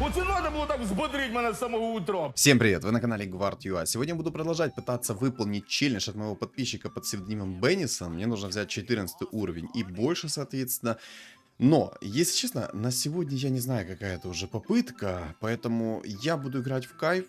Оце надо було так взбодрить мене з самого утра. Всем привет, вы на канале Guard.ua. Сегодня буду продолжать пытаться выполнить челлендж от моего подписчика под псевдонимом Беннисон. Мне нужно взять 14 уровень и больше, соответственно. Но, если честно, на сегодня я не знаю, какая это уже попытка, поэтому я буду играть в кайф.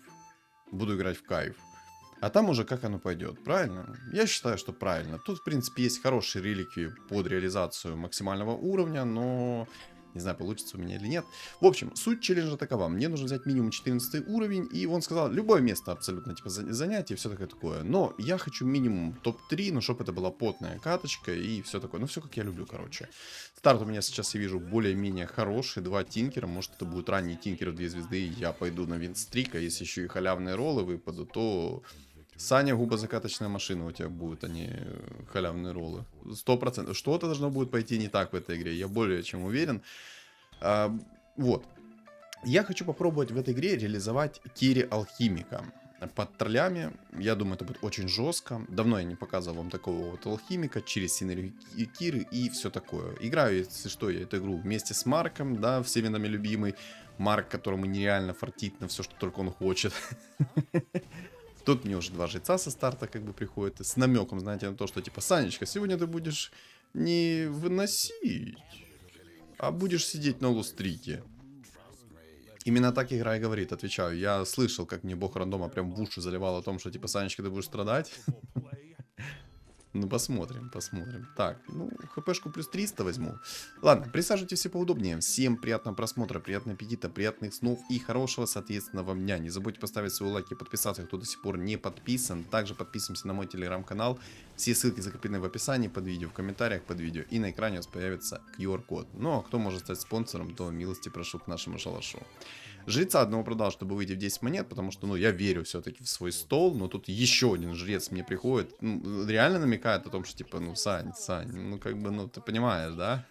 А там уже как оно пойдет, правильно? Я считаю, что правильно. Тут, в принципе, есть хорошие реликвии под реализацию максимального уровня, но... Не знаю, получится у меня или нет. В общем, суть челленджа такова. Мне нужно взять минимум 14 уровень. И он сказал, любое место абсолютно, типа, занять и все такое. Но я хочу минимум топ-3, но чтобы это была потная каточка и все такое. Ну, все как я люблю, короче. Старт у меня сейчас, я вижу, более-менее хороший. 2 тинкера. Может, это будут ранние тинкеры, 2 звезды. И я пойду на винстрик. А если еще и халявные роллы выпадут, то... Саня, губозакаточная машина у тебя будет, а не халявные роллы. 100%. Что-то должно будет пойти не так в этой игре, я более чем уверен. Вот. Я хочу попробовать в этой игре реализовать Кири Алхимика. Под троллями, я думаю, это будет очень жестко. Давно я не показывал вам такого вот алхимика через синергию Киры и все такое. Играю, если что, я эту игру вместе с Марком, да, всеми нами любимый. Марк, которому нереально фартит на все, что только он хочет. Тут мне уже 2 жреца со старта как бы приходят с намеком, знаете, на то, что типа, Санечка, сегодня ты будешь не выносить, а будешь сидеть на лустрике. Именно так игра и говорит, отвечаю. Я слышал, как мне бог рандома прям в уши заливал о том, что типа, Санечка, ты будешь страдать. Ну, посмотрим. Так, ну, хпшку плюс 300 возьму. Ладно, присаживайтесь все поудобнее. Всем приятного просмотра, приятного аппетита, приятных снов и хорошего, соответственно, вам дня. Не забудьте поставить свой лайк и подписаться, кто до сих пор не подписан. Также подписываемся на мой телеграм-канал. Все ссылки закреплены в описании под видео, в комментариях под видео. И на экране у вас появится QR-код. Ну, а кто может стать спонсором, то милости прошу к нашему шалашу. Жреца одного продал, чтобы выйти в 10 монет, потому что, ну, я верю все-таки в свой стол, но тут еще один жрец мне приходит, ну, реально намекает о том, что, типа, ну, Сань, ну, как бы, ну, ты понимаешь, да?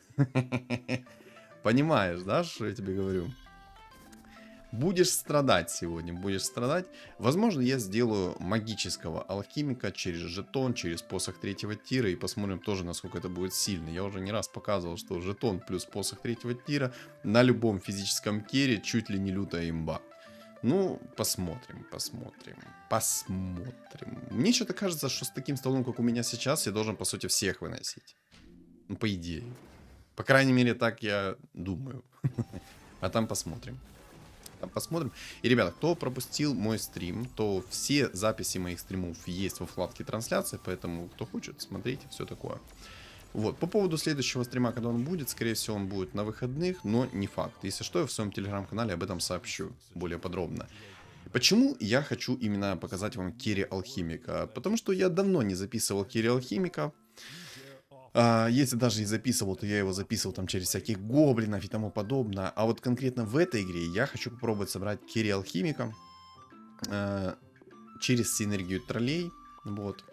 Понимаешь, да, что я тебе говорю? Будешь страдать сегодня, будешь страдать. Возможно, я сделаю магического алхимика через жетон, через посох 3-го тира. И посмотрим тоже, насколько это будет сильно. Я уже не раз показывал, что жетон плюс посох 3-го тира на любом физическом кере чуть ли не лютая имба. Ну, посмотрим. Мне что-то кажется, что с таким столом, как у меня сейчас, я должен, по сути, всех выносить. Ну, по идее. По крайней мере, так я думаю. А там посмотрим. И, ребята, кто пропустил мой стрим, то все записи моих стримов есть во вкладке трансляции, поэтому, кто хочет, смотрите, все такое. Вот, по поводу следующего стрима, когда он будет, скорее всего, он будет на выходных, но не факт. Если что, я в своем телеграм-канале об этом сообщу более подробно. Почему я хочу именно показать вам Кири Алхимика? Потому что я давно не записывал Кири Алхимика. Если даже и записывал, то я его записывал там через всяких гоблинов и тому подобное. А вот конкретно в этой игре я хочу попробовать собрать Кири Алхимика через синергию троллей. Вот.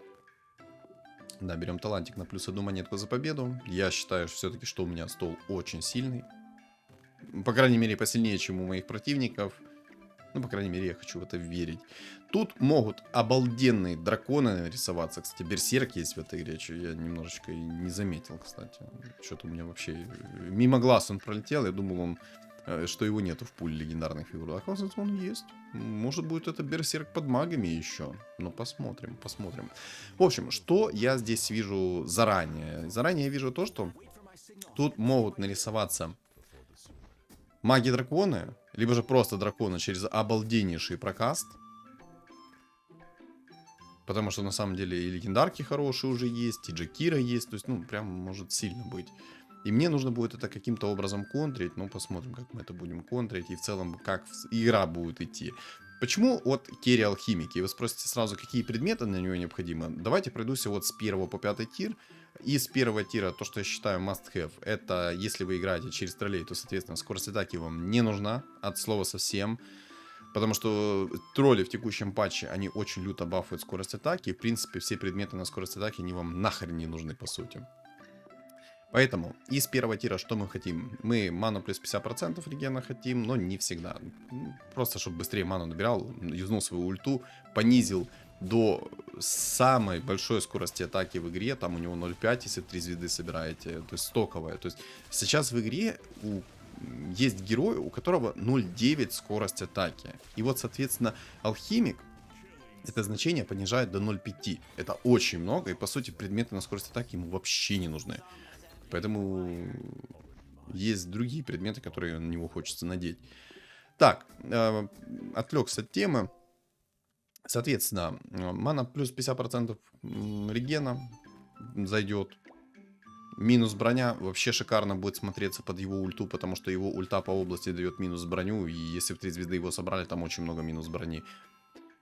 Да, берем талантик на плюс 1 монетку за победу. Я считаю все-таки, что у меня стол очень сильный. По крайней мере, посильнее, чем у моих противников. Ну, по крайней мере, я хочу в это верить. Тут могут обалденные драконы нарисоваться. Кстати, берсерк есть в этой игре, что я немножечко и не заметил, кстати. Что-то у меня вообще... Мимо глаз он пролетел, я думал, что его нету в пуле легендарных фигур. Оказывается, он есть. Может, будет это берсерк под магами еще. Но посмотрим. В общем, что я здесь вижу заранее? Заранее я вижу то, что тут могут нарисоваться маги-драконы, либо же просто драконы через обалденнейший прокаст. Потому что на самом деле и легендарки хорошие уже есть, и Джекира есть. То есть, ну, прям может сильно быть. И мне нужно будет это каким-то образом контрить. Ну, посмотрим, как мы это будем контрить. И в целом, как игра будет идти. Почему вот Кири Алхимики? И вы спросите сразу, какие предметы на него необходимы. Давайте пройдуся вот с 1 по 5 тир. И с 1 тира, то, что я считаю must have, это если вы играете через троллей, то, соответственно, скорость атаки вам не нужна. От слова совсем. Потому что тролли в текущем патче, они очень люто бафают скорость атаки. И, в принципе, все предметы на скорость атаки, они вам нахрен не нужны, по сути. Поэтому из 1 тира что мы хотим? Мы ману плюс 50% регена хотим, но не всегда. Просто, чтобы быстрее ману набирал, юзнул свою ульту, понизил до самой большой скорости атаки в игре. Там у него 0.5, если 3 звезды собираете. То есть стоковая. То есть сейчас в игре у есть герой, у которого 0,9 скорость атаки. И вот, соответственно, алхимик это значение понижает до 0,5. Это очень много, и по сути предметы на скорость атаки ему вообще не нужны. Поэтому есть другие предметы, которые на него хочется надеть. Так, отвлекся от темы. Соответственно, мана плюс 50% регена зайдет. Минус броня вообще шикарно будет смотреться под его ульту, потому что его ульта по области дает минус броню, и если в 3 звезды его собрали, там очень много минус брони.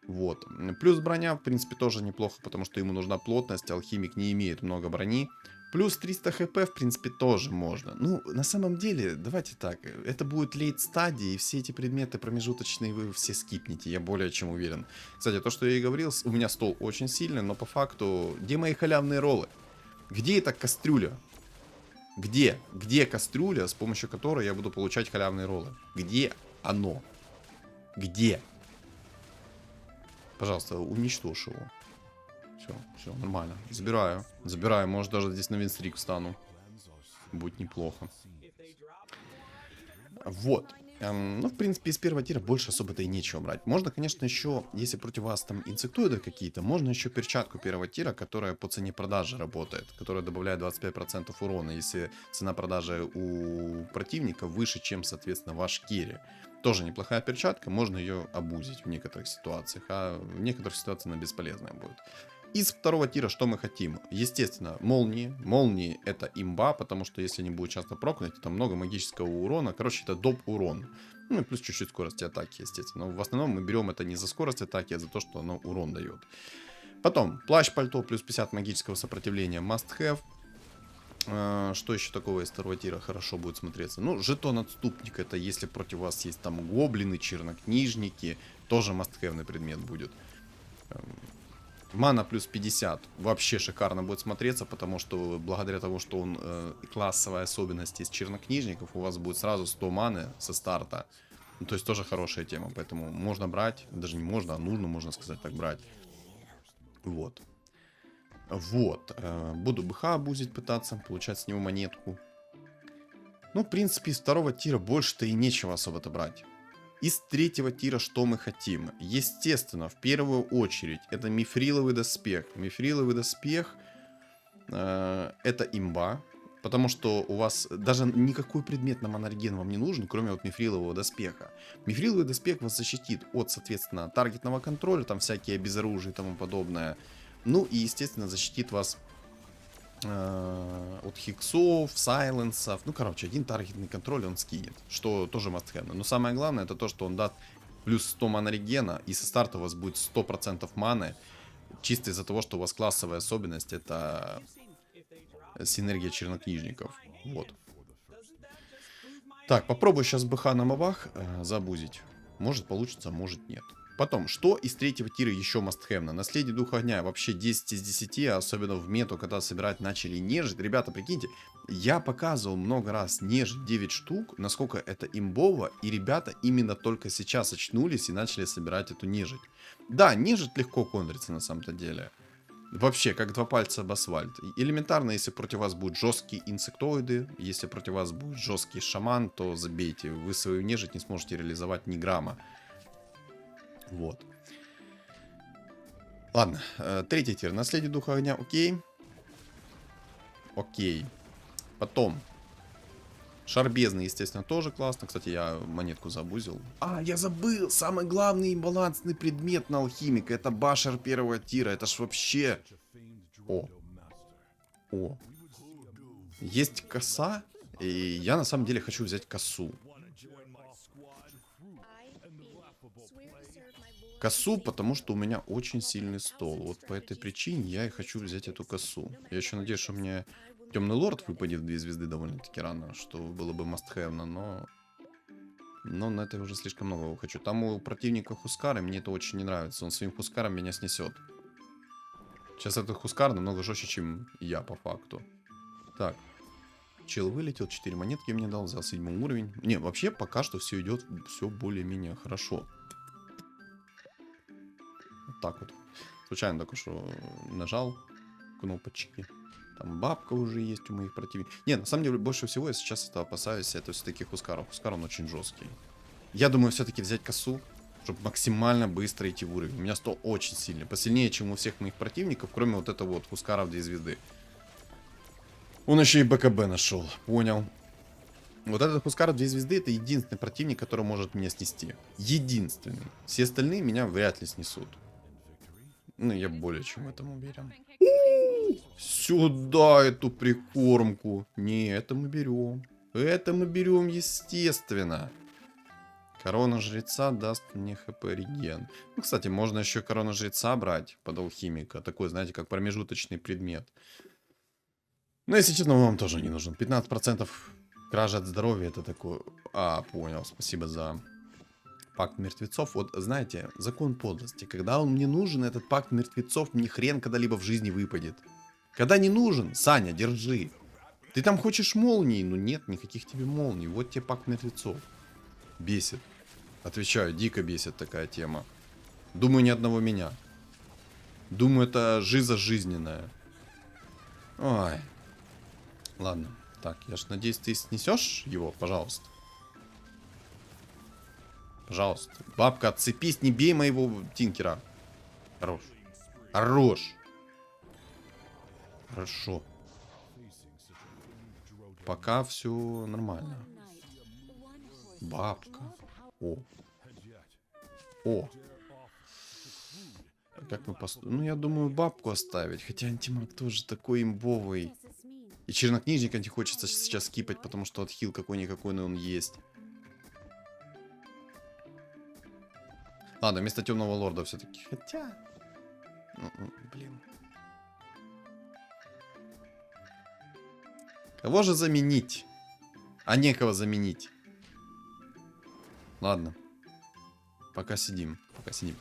Вот. Плюс броня, в принципе, тоже неплохо, потому что ему нужна плотность, алхимик не имеет много брони. Плюс 300 хп, в принципе, тоже можно. Ну, на самом деле, давайте так, это будет лейт стадии, и все эти предметы промежуточные вы все скипнете, я более чем уверен. Кстати, то, что я и говорил, у меня стол очень сильный, но по факту, где мои халявные роллы? Где эта кастрюля? Где? Где кастрюля, с помощью которой я буду получать халявные роллы? Где оно? Где? Пожалуйста, уничтожь его. Все, нормально. Забираю. Забираю, может даже здесь на винстрик встану. Будет неплохо. Вот. Ну, в принципе, из первого тира больше особо-то и нечего брать. Можно, конечно, еще, если против вас там инсектоиды какие-то, можно еще перчатку первого тира, которая по цене продажи работает, которая добавляет 25% урона, если цена продажи у противника выше, чем, соответственно, ваш керри. Тоже неплохая перчатка, можно ее обузить в некоторых ситуациях, а в некоторых ситуациях она бесполезная будет. Из второго тира что мы хотим? Естественно, молнии. Молнии это имба, потому что если они будут часто прокнуть, это много магического урона. Короче, это доп урон. Ну и плюс чуть-чуть скорости атаки, естественно. Но в основном мы берем это не за скорость атаки, а за то, что оно урон дает. Потом, плащ-пальто плюс 50 магического сопротивления must have. Что еще такого из второго тира хорошо будет смотреться? Ну, жетон отступник, это если против вас есть там гоблины, чернокнижники, тоже must-have предмет будет. Мана плюс 50 вообще шикарно будет смотреться, потому что благодаря тому, что он классовая особенность из чернокнижников, у вас будет сразу 100 маны со старта. Ну, то есть тоже хорошая тема, поэтому можно брать, даже не можно, а нужно, можно сказать так, брать. Вот. Вот. Буду БХ обузить пытаться, получать с него монетку. Ну, в принципе, из второго тира больше-то и нечего особо-то брать. Из третьего тира что мы хотим? Естественно, в первую очередь, это мифриловый доспех. Мифриловый доспех это имба, потому что у вас даже никакой предмет на монорген вам не нужен, кроме вот мифрилового доспеха. Мифриловый доспех вас защитит от, соответственно, таргетного контроля, там всякие безоружия и тому подобное. Ну и, естественно, защитит вас от хиксов, сайленсов. Ну, короче, один таргетный контроль он скинет, что тоже must have. Но самое главное, это то, что он даст плюс 100 мана регена, и со старта у вас будет 100% маны, чисто из-за того, что у вас классовая особенность, это синергия чернокнижников. Вот. Так, попробую сейчас БХ на мобах забузить. Может получится, может нет. Потом, что из третьего тира еще мастхэвно? Наследие Духа Огня вообще 10 из 10, особенно в мету, когда собирать начали нежить. Ребята, прикиньте, я показывал много раз нежить 9 штук, насколько это имбово, и ребята именно только сейчас очнулись и начали собирать эту нежить. Да, нежить легко контрится на самом-то деле. Вообще, как два пальца об асфальт. Элементарно, если против вас будут жесткие инсектоиды, если против вас будет жесткий шаман, то забейте, вы свою нежить не сможете реализовать ни грамма. Вот. Ладно, третий тир. Наследие Духа Огня, окей. Окей. Потом. Шар бездны, естественно, тоже классно. Кстати, я монетку забузил. А, я забыл! Самый главный балансный предмет на алхимика. Это башер первого тира. Это ж вообще... О. Есть коса. И я на самом деле хочу взять косу. Косу, потому что у меня очень сильный стол. Вот по этой причине я и хочу взять эту косу. Я еще надеюсь, что мне Темный Лорд выпадет в 2 звезды довольно-таки рано, что было бы must-have, но на это уже слишком много хочу. Там у противника Хускары, мне это очень не нравится. Он своим Хускаром меня снесет. Сейчас этот Хускар намного жестче, чем я по факту. Так. Чел вылетел, 4 монетки мне дал, взял 7 уровень. Не, вообще пока что все идет, все более-менее хорошо. Вот так вот. Случайно только что нажал кнопочки. Там бабка уже есть у моих противников. Не, на самом деле, больше всего я сейчас это опасаюсь, это все-таки Хускар. Хускар, он очень жесткий. Я думаю, все-таки взять косу, чтобы максимально быстро идти в уровень. У меня 100 очень сильный. Посильнее, чем у всех моих противников, кроме вот этого вот Хускара в 2 звезды. Он еще и БКБ нашел. Понял. Вот этот Хускар в 2 звезды — это единственный противник, который может меня снести. Единственный. Все остальные меня вряд ли снесут. Ну, я более чем в этом уверен. Сюда эту прикормку. Не, это мы берем. Это мы берем, естественно. Корона жреца даст мне хп реген. Ну, кстати, можно еще корона жреца брать под алхимика. Такой, знаете, как промежуточный предмет. Но, если честно, он вам тоже не нужен. 15% кража от здоровья — это такой... А, понял, спасибо за пакт мертвецов. Вот, знаете, закон подлости. Когда он мне нужен, этот пакт мертвецов мне хрен когда-либо в жизни выпадет. Когда не нужен, Саня, держи. Ты там хочешь молнии? Ну нет, никаких тебе молний. Вот тебе пакт мертвецов. Бесит. Отвечаю, дико бесит такая тема. Думаю, ни одного меня. Думаю, это жиза жизненная. Ой. Ладно. Так, я ж надеюсь, ты снесешь его, пожалуйста. Пожалуйста. Бабка, отцепись, не бей моего тинкера. Хорош. Хорош. Хорошо. Пока все нормально. Бабка. О. О. Как мы поступим? Ну, я думаю, бабку оставить. Хотя антимаг тоже такой имбовый. И чернокнижника не хочется сейчас скипать, потому что отхил какой-никакой, но он есть. Ладно, вместо темного лорда все-таки. Хотя... блин. Кого же заменить? А некого заменить. Ладно. Пока сидим. Пока сидим.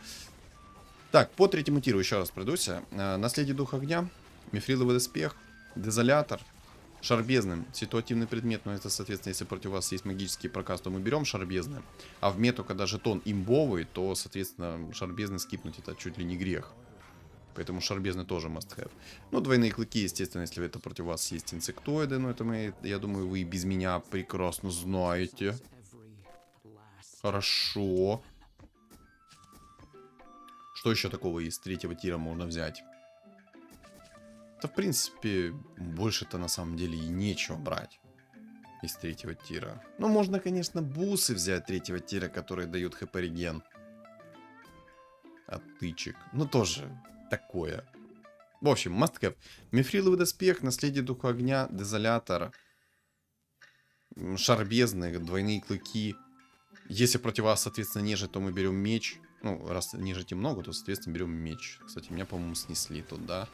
Так, по третьему тиру еще раз пройдуся. Наследие духа огня. Мифриловый доспех. Дезолятор. Шар бездны. Ситуативный предмет. Но это, соответственно, если против вас есть магический проказ, то мы берем шар бездны. А в мету, когда жетон имбовый, то, соответственно, шар бездны скипнуть это чуть ли не грех. Поэтому шар бездны тоже must have. Ну, двойные клыки, естественно, если это против вас есть инсектоиды. Но это мы, я думаю, вы без меня прекрасно знаете. Хорошо. Что еще такого из третьего тира можно взять? Да, в принципе, больше-то на самом деле и нечего брать из третьего тира. Ну, можно, конечно, бусы взять третьего тира, которые дают хп реген. От тычек. Ну, тоже такое. В общем, must have. Мифриловый доспех, наследие духа огня, дезолятор, шар бездны, двойные клыки. Если против вас, соответственно, нежить, то мы берем меч. Ну, раз нежити много, то, соответственно, берем меч. Кстати, меня, по-моему, снесли тут, да?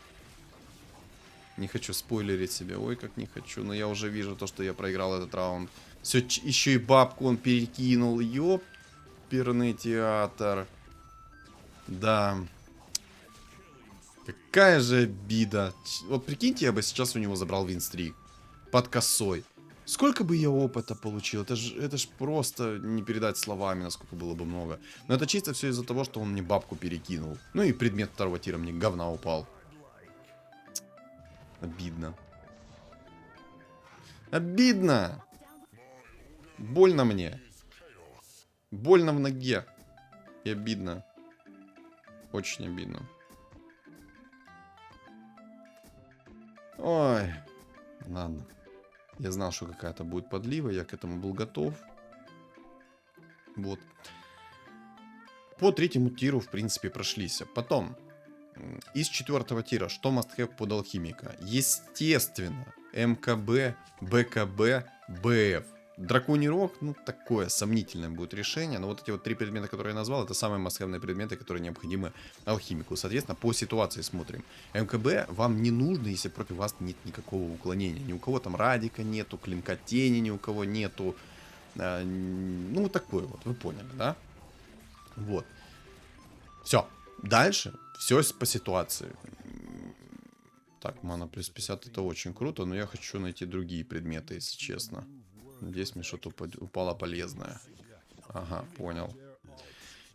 Не хочу спойлерить себе. Ой, как не хочу. Но я уже вижу то, что я проиграл этот раунд. Все, еще и бабку он перекинул. Ёперный театр. Да. Какая же обида. Вот прикиньте, я бы сейчас у него забрал винстрик. Под косой. Сколько бы я опыта получил? Это ж просто не передать словами, насколько было бы много. Но это чисто все из-за того, что он мне бабку перекинул. Ну и предмет второго тира мне говна упал. Обидно. Обидно! Больно мне. Больно в ноге. И обидно. Очень обидно. Ой. Ладно. Я знал, что какая-то будет подлива. Я к этому был готов. Вот. По третьему тиру, в принципе, прошлись. Потом... Из четвертого тира, что must have под алхимика? Естественно, МКБ, БКБ, БФ. Драконий рог, ну, такое сомнительное будет решение. Но вот эти вот три предмета, которые я назвал, это самые must-have предметы, которые необходимы алхимику. Соответственно, по ситуации смотрим. МКБ вам не нужно, если против вас нет никакого уклонения. Ни у кого там радика нету, клинка тени ни у кого нету. Ну, вот такое вот, вы поняли, да? Вот. Все. Дальше все по ситуации. Так, мана плюс 50 это очень круто, но я хочу найти другие предметы, если честно. Надеюсь, мне что-то упало полезное. Ага, понял.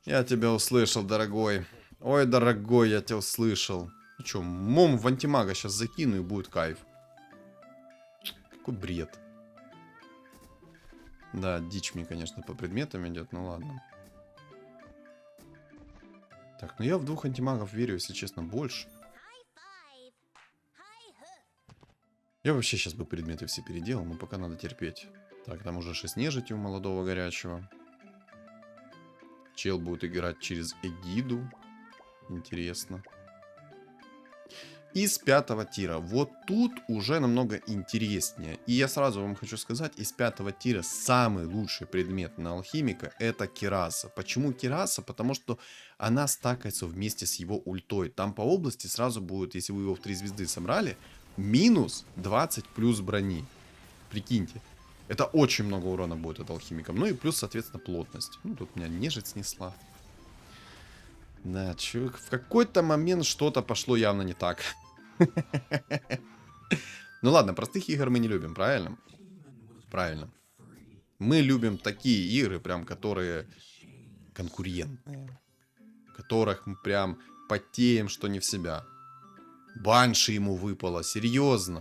Я тебя услышал, дорогой. Ой, дорогой, я тебя услышал. Ну что, мом в антимага сейчас закину и будет кайф. какой бред. Да, дичь мне, конечно, по предметам идет, ну ладно. Так, ну я в двух антимагов верю, если честно, больше. Я вообще сейчас бы предметы все переделал, но пока надо терпеть. Так, там уже 6 нежити у молодого горячего. Чел будет играть через эгиду. Интересно. Из 5-го тира. Вот тут уже намного интереснее. И я сразу вам хочу сказать, из 5-го тира самый лучший предмет на алхимика это кираса. Почему кираса? Потому что она стакается вместе с его ультой. Там по области сразу будет, если вы его в 3 звезды собрали, минус 20 плюс брони. Прикиньте. Это очень много урона будет от алхимиков. Ну и плюс, соответственно, плотность. Ну, тут меня нежить снесла. Да, чё, в какой-то момент что-то пошло явно не так. Ну ладно, простых игр мы не любим, правильно? Правильно. Мы любим такие игры, прям, которые конкурентные. В которых мы прям потеем, что не в себя. Банши ему выпало, серьезно.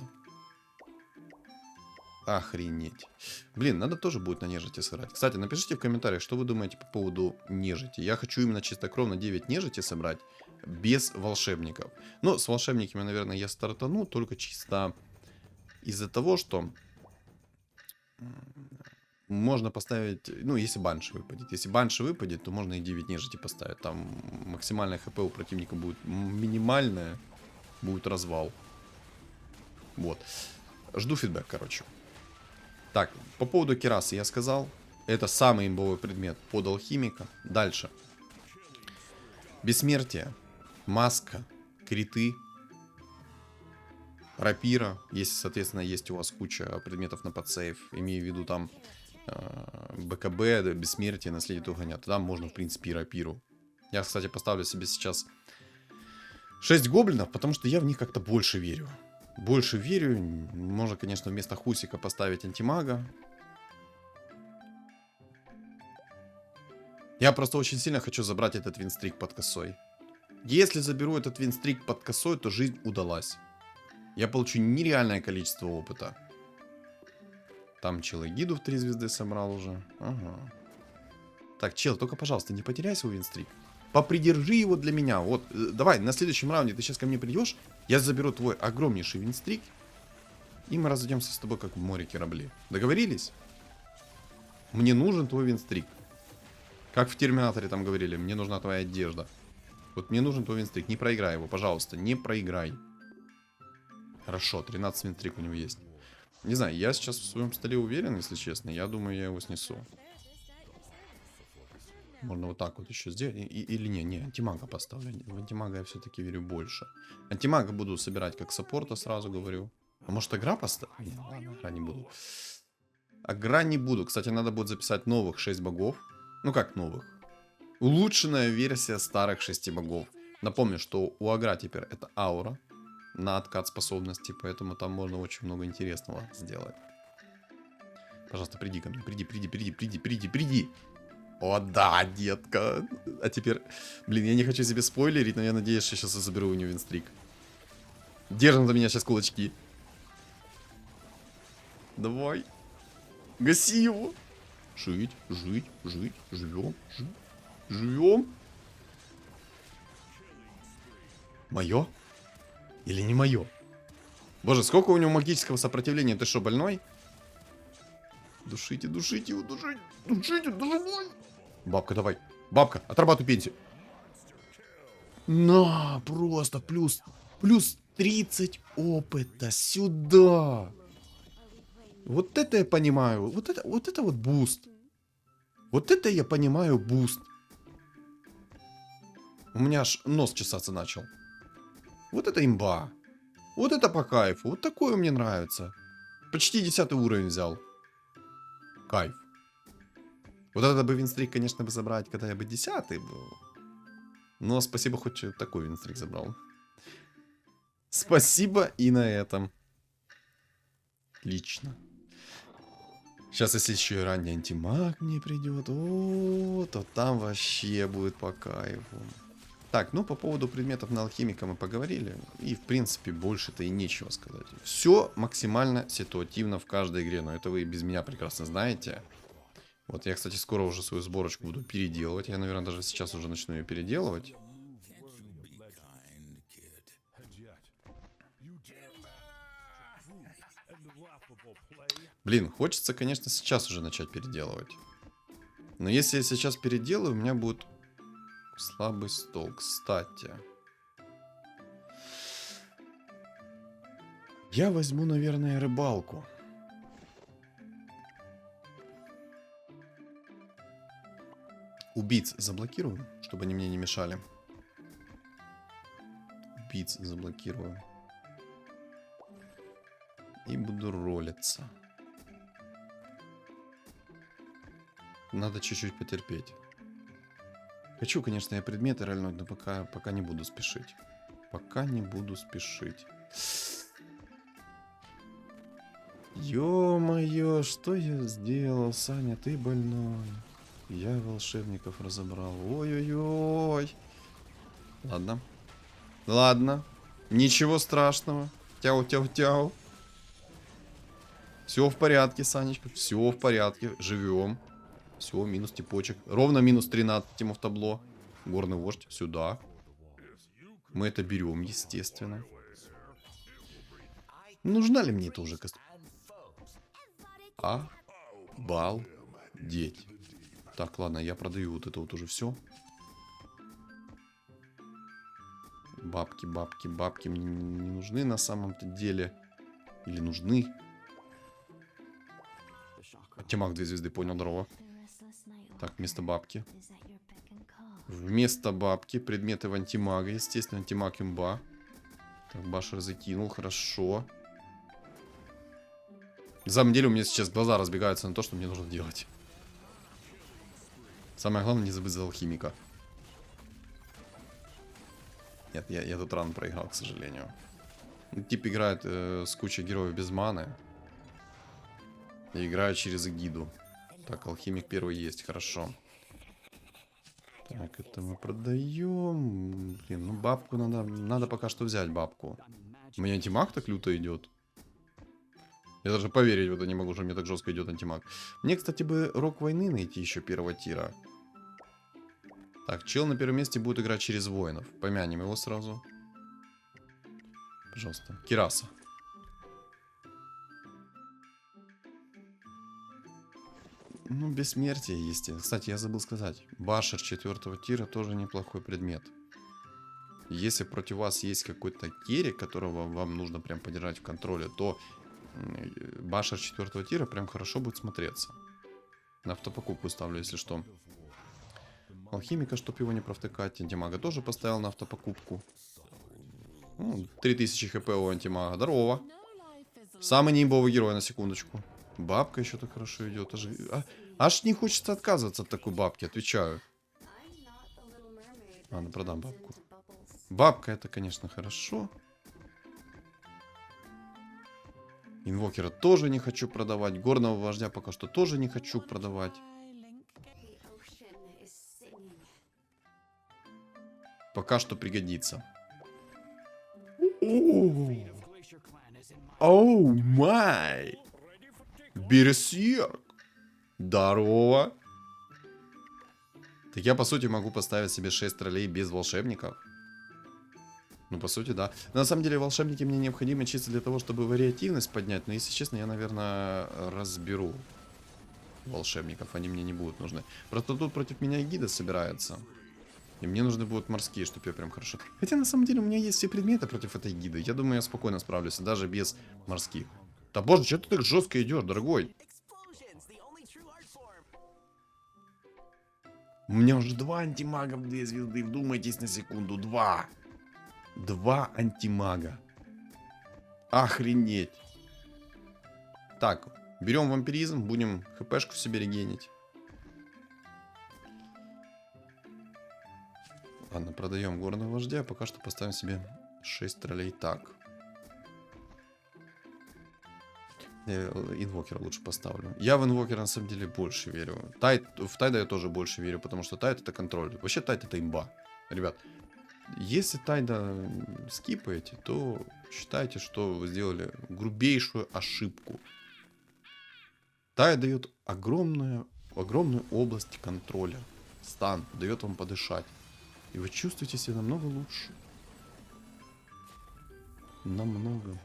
Охренеть. Блин, надо тоже будет на нежити сыграть. Кстати, напишите в комментариях, что вы думаете по поводу нежити. Я хочу именно чистокровно 9 нежити собрать, без волшебников. Но с волшебниками, наверное, я стартану, только чисто из-за того, что можно поставить, ну, если банши выпадет. Если банши выпадет, то можно и 9 нежити поставить. Там максимальное хп у противника будет минимальное, будет развал. Вот. Жду фидбэк, короче. Так, по поводу кирасы я сказал. Это самый имбовый предмет под алхимика. Дальше. Бессмертие. Маска. Криты. Рапира. Если, соответственно, есть у вас куча предметов на подсейв. Имею в виду там БКБ, бессмертие, наследие Туганя. Тогда можно, в принципе, и рапиру. Я, кстати, поставлю себе сейчас 6 гоблинов, потому что я в них как-то больше верю. Больше верю. Можно, конечно, вместо Хусика поставить антимага. Я просто очень сильно хочу забрать этот винстрик под косой. Если заберу этот винстрик под косой, то жизнь удалась. Я получу нереальное количество опыта. Там чел гиду в 3 звезды собрал уже. Ага. Так, чел, только, пожалуйста, не потеряй свой винстрик. Попридержи его для меня. Вот, давай, на следующем раунде ты сейчас ко мне придешь. Я заберу твой огромнейший винстрик. И мы разойдемся с тобой, как в море корабли. Договорились? Мне нужен твой винстрик. Как в Терминаторе там говорили, мне нужна твоя одежда. Вот мне нужен твой винстрик. Не проиграй его, пожалуйста, не проиграй. Хорошо, 13 винстрик у него есть. Не знаю, я сейчас в своем столе уверен, если честно. Я думаю, я его снесу. Можно вот так вот еще сделать. Или не, антимага поставлю. В антимага я все-таки верю больше. Антимага буду собирать как саппорта, сразу говорю. А может игра поставить? Не, ладно, игра не буду. Игра не буду. Кстати, надо будет записать новых 6 богов. Ну как новых? Улучшенная версия старых 6 богов. Напомню, что у Агра теперь это аура на откат способностей, поэтому там можно очень много интересного сделать. Пожалуйста, приди ко мне. Приди. О, да, детка. А теперь... Блин, я не хочу себе спойлерить, но я надеюсь, что сейчас я заберу у нее винстрик. Держим за меня сейчас кулачки. Давай. Гаси его. Жить. Живем. Мое? Или не мое? Боже, сколько у него магического сопротивления? Ты что, больной? Душите его, душите, давай. Бабка, давай. Бабка, отрабатывай пенсию. На, просто плюс 30 опыта сюда. Вот это я понимаю. Вот это вот буст. Вот это я понимаю буст. У меня аж нос чесаться начал. Вот это имба. Вот это по кайфу. Вот такое мне нравится. Почти 10 уровень взял. Кайф. Вот это бы винстрик, конечно, бы забрать, когда я бы 10-й был. Но спасибо, хоть такой винстрик забрал. Спасибо и на этом. Отлично. Сейчас, если еще и ранний антимаг мне придет, то там вообще будет по кайфу. Так, ну по поводу предметов на алхимика мы поговорили. И в принципе больше-то и нечего сказать. Все максимально ситуативно в каждой игре. Но это вы без меня прекрасно знаете. Вот я, кстати, скоро уже свою сборочку буду переделывать. Я, наверное, даже сейчас уже начну ее переделывать. Блин, хочется, конечно, сейчас уже начать переделывать. Но если я сейчас переделаю, у меня будет слабый стол. Кстати, я возьму, наверное, рыбалку. Убийц заблокирую, чтобы они мне не мешали. Убийц заблокирую. И буду ролиться. Надо чуть-чуть потерпеть. Хочу, конечно, я предметы рольнуть, но пока не буду спешить. Пока не буду спешить. Ё-моё, что я сделал, Саня, ты больной. Я волшебников разобрал. Ой-ой-ой. Ладно. Ладно. Ничего страшного. Тяу-тяу-тяу. Все в порядке, Санечка. Все в порядке. Живем. Все, минус типочек. Ровно минус 13 ему в табло. Горный вождь. Сюда. Мы это берем, естественно. Нужна ли мне это уже Обалдеть. Так, ладно, я продаю вот это вот уже все. Бабки, бабки, бабки мне не нужны на самом-то деле. Или нужны? Антимаг 2 звезды, понял, здорово. Так, вместо бабки. Вместо бабки предметы в антимага. Естественно, антимаг имба. Так, башер закинул, хорошо. На самом деле у меня сейчас глаза разбегаются на то, что мне нужно делать. Самое главное не забыть за алхимика. Нет, я тут рано проиграл, к сожалению. Тип играет с кучей героев без маны. И играет через эгиду. Так, алхимик первый есть, хорошо. Так, это мы продаем. Блин, ну бабку надо пока что взять бабку. У меня антимаг так люто идет. Я даже поверить в это не могу, что мне так жестко идет антимаг. Мне, кстати, бы рок войны найти еще первого тира. Так, чел на первом месте будет играть через воинов. Помянем его сразу. Пожалуйста. Кираса. Ну, бессмертие, естественно. Кстати, я забыл сказать. Башер 4 тира тоже неплохой предмет. Если против вас есть какой-то керри, которого вам нужно прям подержать в контроле, то Башер 4 тира прям хорошо будет смотреться. На автопокупку ставлю, если что. Алхимика, чтоб его не провтыкать. Антимага тоже поставил на автопокупку. 3000 хп у антимага. Здорово. Самый неимбовый герой, на секундочку. Бабка еще так хорошо идет. Аж не хочется отказываться от такой бабки, отвечаю. Ладно, продам бабку. Бабка это, конечно, хорошо. Инвокера тоже не хочу продавать. Горного вождя пока что тоже не хочу продавать. Пока что пригодится. Оу май! Берсерк! Здорово! Так я, по сути, могу поставить себе 6 троллей без волшебников. Ну, по сути, да. Но на самом деле, волшебники мне необходимы чисто для того, чтобы вариативность поднять. Но, если честно, я, наверное, разберу волшебников. Они мне не будут нужны. Просто тут против меня гида собирается. И мне нужны будут морские, чтобы я прям хорошо... Хотя, на самом деле, у меня есть все предметы против этой гиды. Я думаю, я спокойно справлюсь, даже без морских. Да боже, что ты так жестко идешь, дорогой? У меня уже 2 антимага в 2 звезды. Вдумайтесь на секунду. 2 антимага. Охренеть. Так, берем вампиризм. Будем хпшку себе регенить. Ладно, продаем горного вождя. Пока что поставим себе 6 троллей. Так. Я инвокера лучше поставлю. Я в инвокера на самом деле больше верю. В Тайда я тоже больше верю, потому что Тайд это контроль. Вообще Тайд это имба. Ребят, Если Тайда скипаете, то считайте, что вы сделали грубейшую ошибку. Тайда дает огромную область контроля. Стан дает вам подышать. И вы чувствуете себя намного лучше. Намного.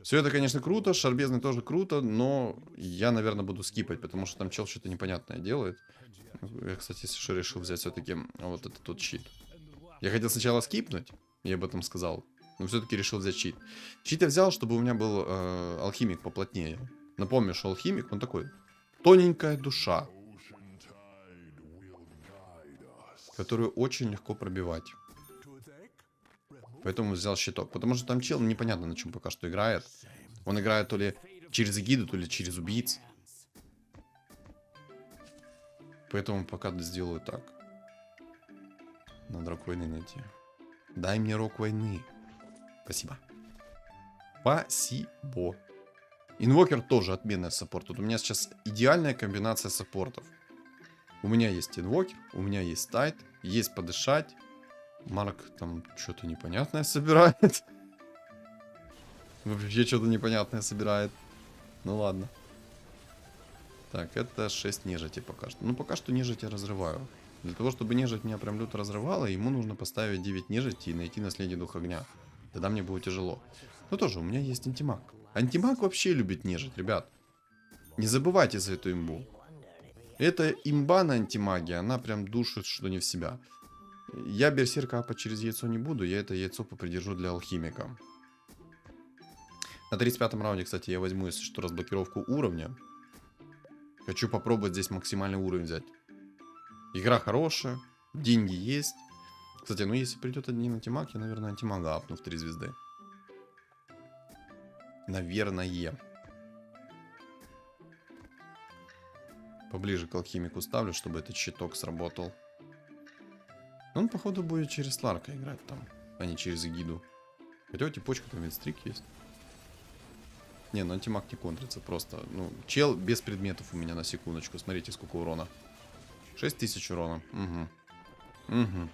Все это, конечно, круто, шарбезный тоже круто, но я, наверное, буду скипать, потому что там чел что-то непонятное делает. Я, кстати, если что, решил взять все-таки вот этот тот щит. Я хотел сначала скипнуть, я об этом сказал, но все-таки решил взять щит. Щит я взял, чтобы у меня был алхимик поплотнее. Напомню, что алхимик, он такой тоненькая душа, которую очень легко пробивать. Поэтому взял щиток. Потому что там чел непонятно на чем пока что играет. Он играет то ли через эгиду, то ли через убийц. Поэтому пока сделаю так. Надо рок войны найти. Дай мне рок войны. Спасибо. Спасибо. Инвокер тоже отменный саппорт. Тут у меня сейчас идеальная комбинация саппортов. У меня есть инвокер, у меня есть тайт, есть подышать. Марк там что-то непонятное собирает. Вообще что-то непонятное собирает. Ну ладно. Так, это 6 нежити пока что. Ну пока что нежить я разрываю. Для того, чтобы нежить меня прям люто разрывала, ему нужно поставить 9 нежити и найти наследие духа огня. Тогда мне будет тяжело. Но тоже у меня есть антимаг. Антимаг вообще любит нежить, ребят. Не забывайте за эту имбу. Эта имба на антимаге, она прям душит, что не в себя. Я берсерка апать через яйцо не буду, я это яйцо попридержу для алхимика. На 35-м раунде, кстати, я возьму, если что, разблокировку уровня. Хочу попробовать здесь максимальный уровень взять. Игра хорошая, деньги есть. Кстати, ну если придет один антимаг, я, наверное, антимага апну в 3 звезды. Наверное. Поближе к алхимику ставлю, чтобы этот щиток сработал. Он, походу, будет через Ларка играть там, а не через эгиду. Хотя у типочка там винстрик есть. Не, ну антимаг не контрится, просто, ну, чел без предметов у меня на секундочку. Смотрите, сколько урона. 6000 урона. Угу. Угу.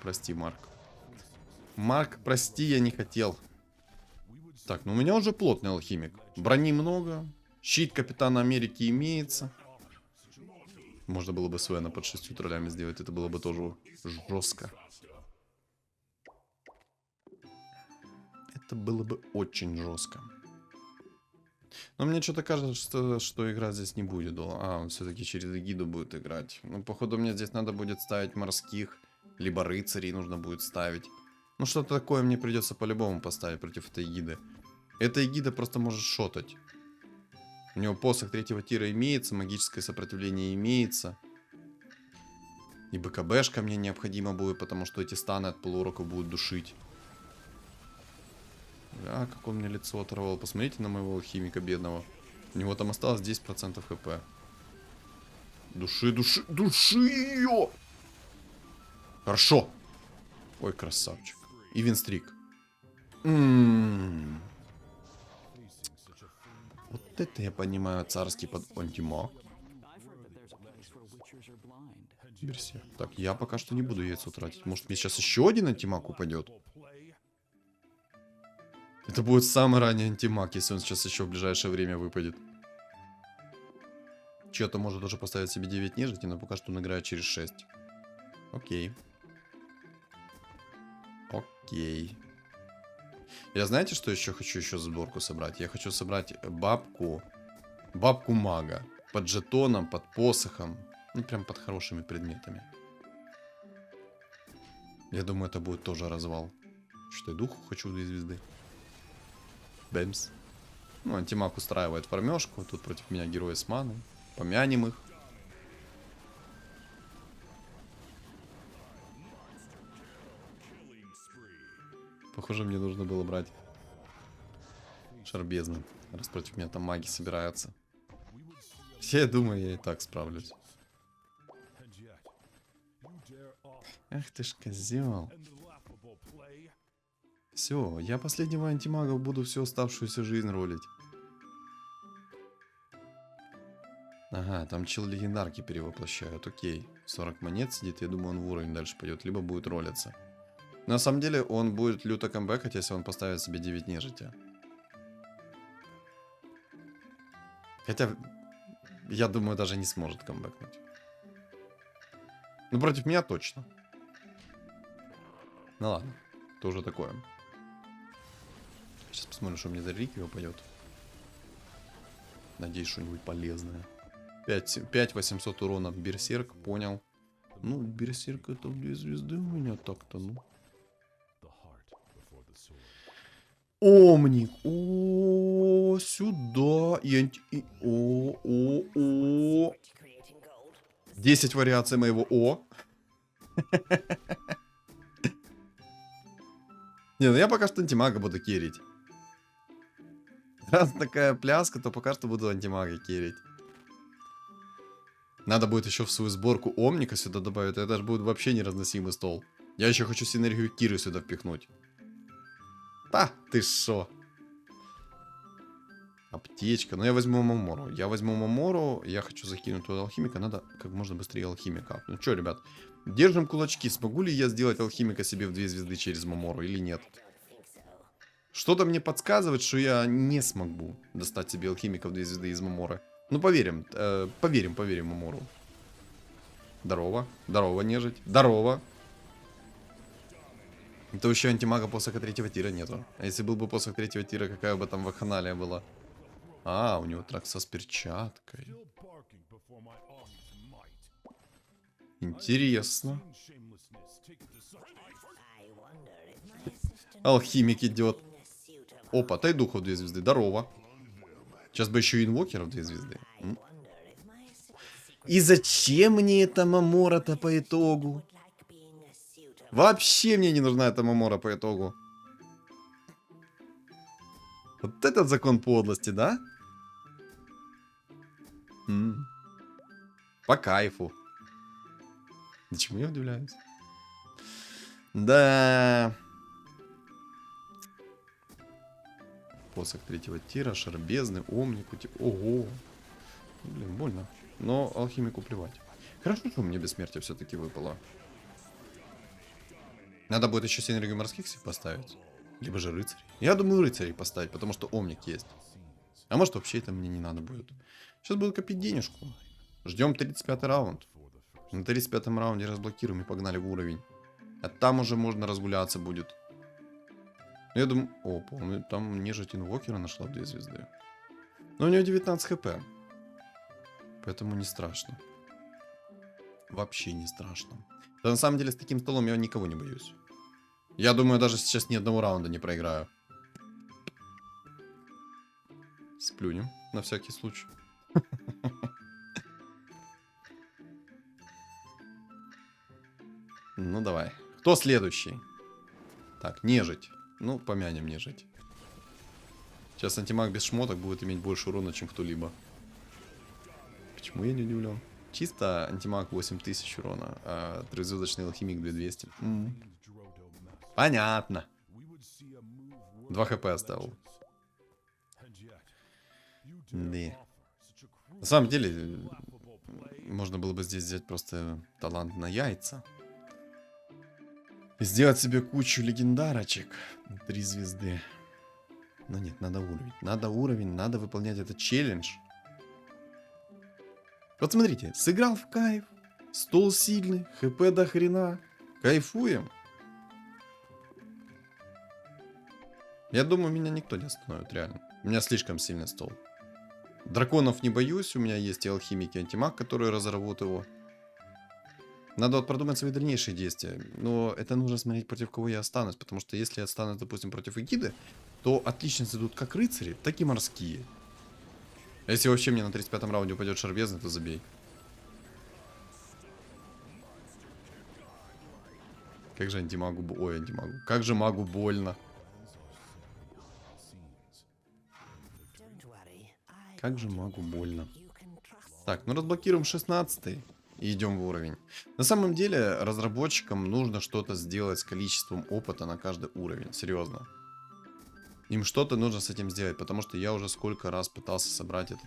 Прости, Марк. Марк, прости, я не хотел. Так, ну у меня уже плотный алхимик. Брони много. Щит Капитана Америки имеется. Можно было бы Свена под 6 троллями сделать. Это было бы тоже жестко. Это было бы очень жестко. Но мне что-то кажется, что игра здесь не будет. А, он все-таки через эгиду будет играть. Ну, походу, мне здесь надо будет ставить морских. Либо рыцарей нужно будет ставить. Ну, что-то такое мне придется по-любому поставить против этой эгиды. Эта эгида просто может шотать. У него посох 3-го тира имеется, магическое сопротивление имеется. И БКБшка мне необходимо будет, потому что эти станы от полууроков будут душить. А, как он мне лицо оторвал. Посмотрите на моего алхимика бедного. У него там осталось 10% хп. Души, души, души ее! Хорошо. Ой, красавчик. И винстрик. Вот это я понимаю, царский под антимаг. Берсерк. Так, я пока что не буду яйцо тратить. Может, мне сейчас еще один антимаг упадет? Это будет самый ранний антимаг, если он сейчас еще в ближайшее время выпадет. Че-то может уже поставить себе 9 нежити, но пока что он играет через 6. Окей. Окей. Я знаете, что еще хочу сборку собрать? Я хочу собрать бабку мага. Под жетоном, под посохом. Ну, прям под хорошими предметами. Я думаю, это будет тоже развал. Что я духу хочу 2 звезды. Бэмс. Ну, антимаг устраивает фармежку. Тут против меня герои с маной. Помянем их. Похоже, мне нужно было брать шарбезны. Раз против меня там маги собираются. Я думаю, я и так справлюсь. Ах ты ж козел. Все, я последнего антимага буду всю оставшуюся жизнь ролить. Ага, там чел легендарки перевоплощают. Окей. 40 монет сидит, я думаю, он в уровень дальше пойдет, либо будет ролиться. На самом деле, он будет люто камбэкать, если он поставит себе 9 нежити. Хотя, я думаю, даже не сможет камбэкнуть. Ну, против меня точно. Ну ладно, тоже такое. Сейчас посмотрим, что мне за реликвия упадет. Надеюсь, что-нибудь полезное. 5800 урона берсерк, понял. Ну, берсерк это 2 звезды у меня так-то, ну. Омник. О, сюда. О. 10 вариаций моего О. Не, ну я пока что антимага буду керить. Раз такая пляска, то пока что буду антимага керить. Надо будет еще в свою сборку Омника сюда добавить. Это же будет вообще неразносимый стол. Я еще хочу синергию Киры сюда впихнуть. Да, ты шо? Аптечка. Ну, я возьму Мамору. Я хочу закинуть туда алхимика. Надо как можно быстрее алхимика. Ну что, ребят, держим кулачки. Смогу ли я сделать алхимика себе в 2 звезды через Мамору или нет? Что-то мне подсказывает, что я не смогу достать себе алхимика в 2 звезды из Маморы. Ну, поверим. Поверим Мамору. Здорово. Здорово, нежить. Здорово. Это еще антимага посоха 3-го тира нету. А если был бы посох 3-го тира, какая бы там вакханалия была? А, у него тракса с перчаткой. Интересно. Алхимик идет. Опа, Тайдуха в 2 звезды. Здорово. Сейчас бы еще и инвокера в 2 звезды. И зачем мне эта Мамора-то по итогу? Вообще мне не нужна эта Мамора по итогу. Вот этот закон подлости, да? По кайфу. Да чему я удивляюсь? Да. Посох 3-го тира, шар бездны, омнику. Ого. Блин, больно. Но алхимику плевать. Хорошо, что мне бессмертие все-таки выпало. Надо будет еще синергию морских сил поставить. Либо же рыцарей. Я думаю, рыцарей поставить, потому что омник есть. А может, вообще это мне не надо будет. Сейчас буду копить денежку. Ждем 35-й раунд. На 35-м раунде разблокируем и погнали в уровень. А там уже можно разгуляться будет. Я думаю... О, там нежить инвокера нашла 2 звезды. Но у нее 19 хп. Поэтому не страшно. Вообще не страшно. Да на самом деле с таким столом я никого не боюсь. Я думаю, даже сейчас ни одного раунда не проиграю. Сплюнем, на всякий случай. Ну давай. Кто следующий? Так, нежить. Ну, помянем нежить. Сейчас антимаг без шмоток будет иметь больше урона, чем кто-либо. Почему я не удивлен? Чисто антимаг 8000 урона, а 3-звездочный алхимик 2200. Понятно. 2 хп оставил. Да. На самом деле, можно было бы здесь взять просто талант на яйца. И сделать себе кучу легендарочек. 3 звезды. Но нет, надо уровень. Надо уровень, надо выполнять этот челлендж. Вот смотрите, сыграл в кайф. Стол сильный, хп до хрена. Кайфуем. Я думаю, меня никто не остановит, реально. У меня слишком сильный стол. Драконов не боюсь, у меня есть и алхимик, и антимаг, которые разорвут его. Надо вот продумать свои дальнейшие действия. Но это нужно смотреть, против кого я останусь. Потому что если я останусь, допустим, против Эгиды, то отлично идут как рыцари, так и морские. А если вообще мне на 35-м раунде упадет шар бездны, то забей. Как же антимагу... Ой, антимагу. Как же магу больно. Как же магу больно. Так, ну разблокируем 16-й. И идем в уровень. На самом деле, разработчикам нужно что-то сделать с количеством опыта на каждый уровень. Серьезно. Им что-то нужно с этим сделать. Потому что я уже сколько раз пытался собрать этот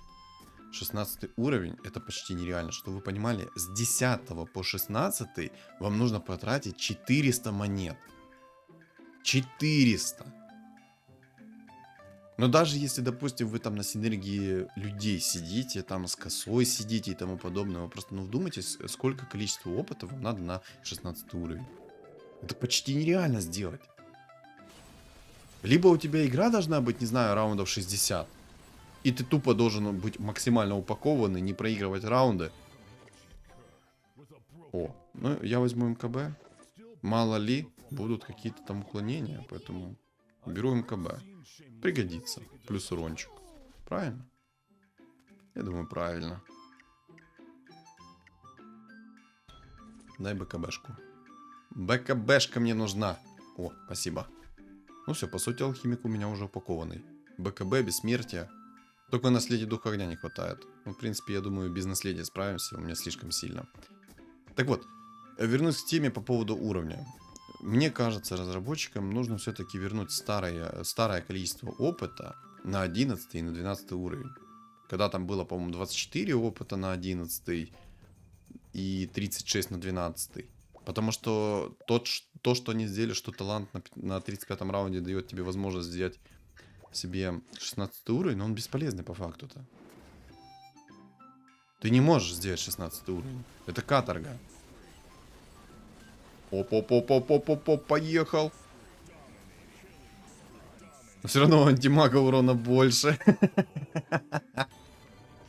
16 уровень это почти нереально. Что вы понимали, с 10 по 16 вам нужно потратить 400 монет. 400. Но даже если, допустим, вы там на синергии людей сидите, там с косой сидите и тому подобное, вы просто, ну, вдумайтесь, сколько количества опыта вам надо на 16 уровень. Это почти нереально сделать. Либо у тебя игра должна быть, не знаю, раундов 60, и ты тупо должен быть максимально упакованный, не проигрывать раунды. О, ну я возьму МКБ. Мало ли, будут какие-то там уклонения, поэтому беру МКБ. Пригодится. Плюс урончик. Правильно? Я думаю, правильно. Дай БКБшку. БКБшка мне нужна. О, спасибо. Ну все, по сути, алхимик у меня уже упакованный. БКБ, бессмертие. Только наследия духа огня не хватает. Ну, в принципе, я думаю, без наследия справимся. У меня слишком сильно. Так вот, вернусь к теме по поводу уровня. Мне кажется, разработчикам нужно все-таки вернуть старое количество опыта на 11 и на 12 уровень. Когда там было, по-моему, 24 опыта на 11 и 36 на 12. Потому что то, что они сделали, что талант на 35-м раунде дает тебе возможность взять себе 16 уровень, но он бесполезный по факту-то. Ты не можешь сделать 16 уровень. Это каторга. Оп, поехал. Но все равно у антимага урона больше.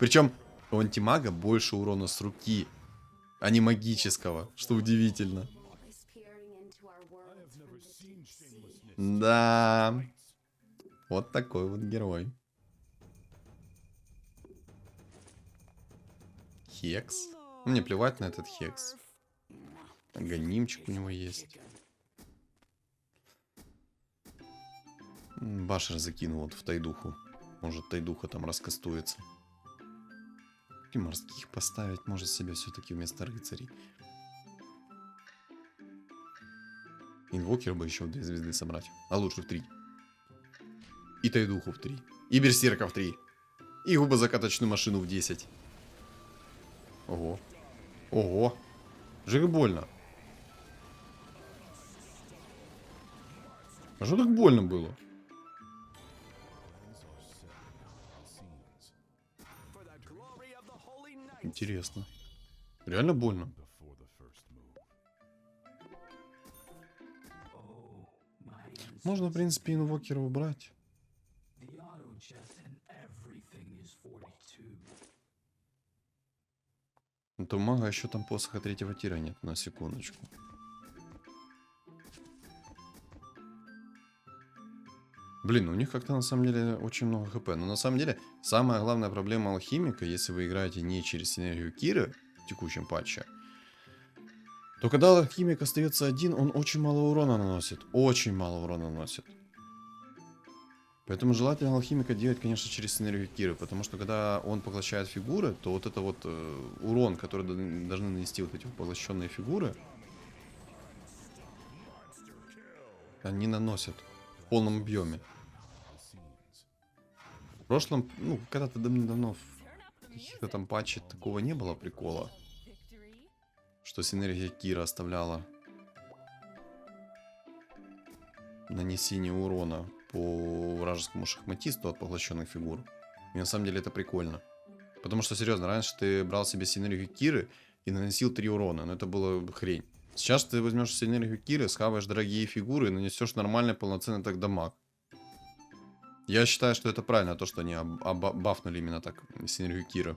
Причем у антимага больше урона с руки, а не магического, что удивительно. Да. Вот такой вот герой. Хекс. Мне плевать на этот хекс. Аганимчик у него есть. Башер закинул вот в тайдуху. Может, тайдуха там раскастуется. И морских поставить может себе все-таки вместо рыцарей. Инвокер бы еще в 2 звезды собрать. А лучше в 3. И тайдуху в 3. И берсерка в 3. И губозакаточную машину в 10. Ого. Ого. Жиг больно. А что так больно было? Интересно. Реально больно? Можно, в принципе, инвокера убрать. Но то у мага еще там посоха 3-го тира нет, на секундочку. Блин, у них как-то на самом деле очень много хп. Но на самом деле, самая главная проблема алхимика, если вы играете не через синергию Киры в текущем патче, то когда алхимик остается один, он очень мало урона наносит. Очень мало урона наносит. Поэтому желательно алхимика делать, конечно, через синергию Киры. Потому что когда он поглощает фигуры, то вот это вот урон, который должны нанести вот эти поглощенные фигуры, они наносят в полном объеме. В прошлом, ну, когда-то давно в каких-то там патчах такого не было прикола, что синергия Кира оставляла нанесение урона по вражескому шахматисту от поглощенных фигур. И на самом деле это прикольно. Потому что, серьезно, раньше ты брал себе синергию Киры и наносил 3 урона, но это было хрень. Сейчас ты возьмешь синергию Киры, схаваешь дорогие фигуры и нанесешь нормальный полноценный так дамаг. Я считаю, что это правильно, то, что они бафнули именно так синергию Киры.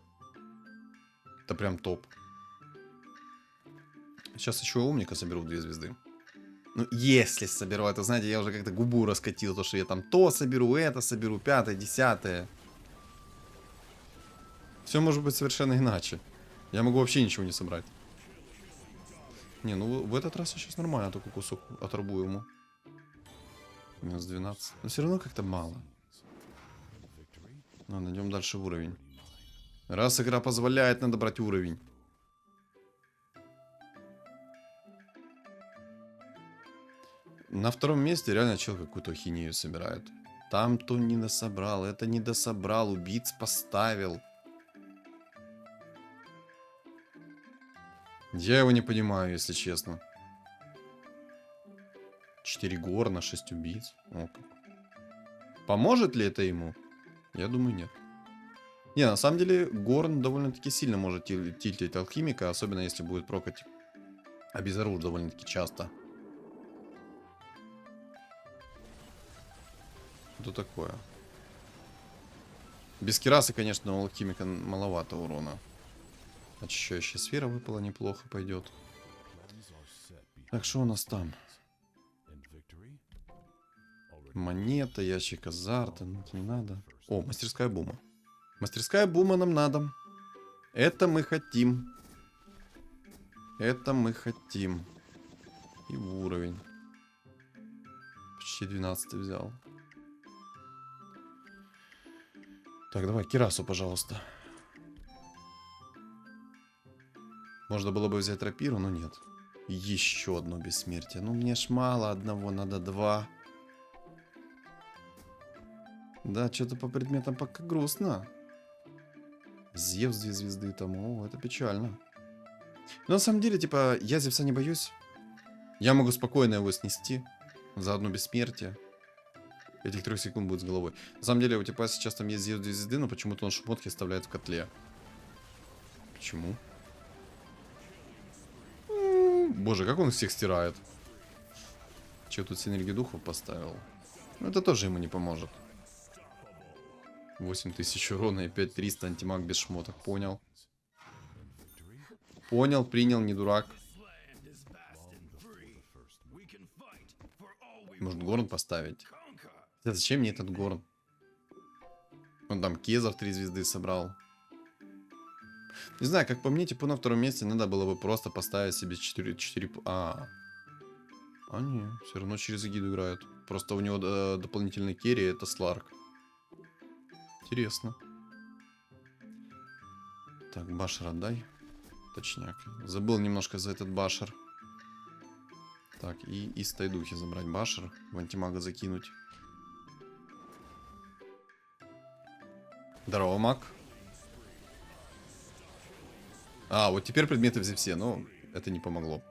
Это прям топ. Сейчас еще умника соберу в 2 звезды. Ну, если соберу, это, знаете, я уже как-то губу раскатил, то, что я там то соберу, это соберу, 5-е, 10-е. Все может быть совершенно иначе. Я могу вообще ничего не собрать. Не, ну в этот раз я сейчас нормально только кусок отрубу ему. Минус 12. Но все равно как-то мало. Ладно, идем дальше в уровень. Раз игра позволяет, надо брать уровень. На втором месте реально чел какую-то хинею собирает. Там то не дособрал, это не дособрал, убийц поставил. Я его не понимаю, если честно. 4 горна, 6 убийц. О, как. Поможет ли это ему? Я думаю, нет. Не, на самом деле, Горн довольно-таки сильно может тильтить алхимика, особенно если будет прокать обезоружь довольно-таки часто. Что такое? Без керасы, конечно, у алхимика маловато урона. Очищающая сфера выпала, неплохо пойдет. Так, что у нас там? Монета, ящик азарта, ну это не надо. О, мастерская бума. Мастерская бума нам надо. Это мы хотим. Это мы хотим. И в уровень. Почти 12 взял. Так, давай, кирасу, пожалуйста. Можно было бы взять рапиру, но нет. Еще одно бессмертие. Ну, мне ж мало одного, надо 2. Да, что-то по предметам пока грустно. Зевс 2 звезды там. О, это печально. Но на самом деле, типа, я Зевса не боюсь. Я могу спокойно его снести. За одно бессмертие. Этих 3 секунд будет с головой. На самом деле, у типа сейчас там есть Зевс 2 звезды, но почему-то он шмотки оставляет в котле. Почему? Боже, как он их всех стирает. Че, тут синергию духов поставил? Ну, это тоже ему не поможет. 8000 урона и 5300 антимаг без шмоток. Понял. Понял, принял, не дурак. Может, Горн поставить? Да зачем мне этот Горн? Он там Кезар 3 звезды собрал. Не знаю, как по мне, типа на втором месте надо было бы просто поставить себе 4... А не, все равно через эгиду играют. Просто у него дополнительный керри, это Сларк. Интересно. Так, башер отдай. Точняк. Забыл немножко за этот башер. Так, и из тайдухи забрать башер. В антимага закинуть. Здорово, маг. А, вот теперь предметы взяли все, но это не помогло.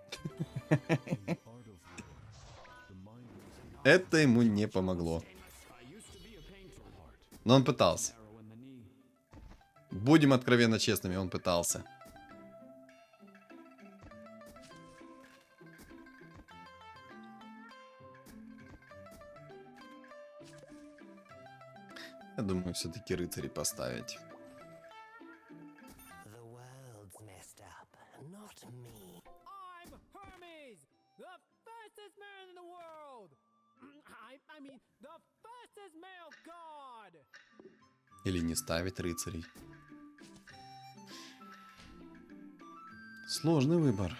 Это ему не помогло. Но он пытался. Будем откровенно честными, он пытался. Я думаю, все-таки рыцари поставить. Или не ставить рыцарей. Сложный выбор.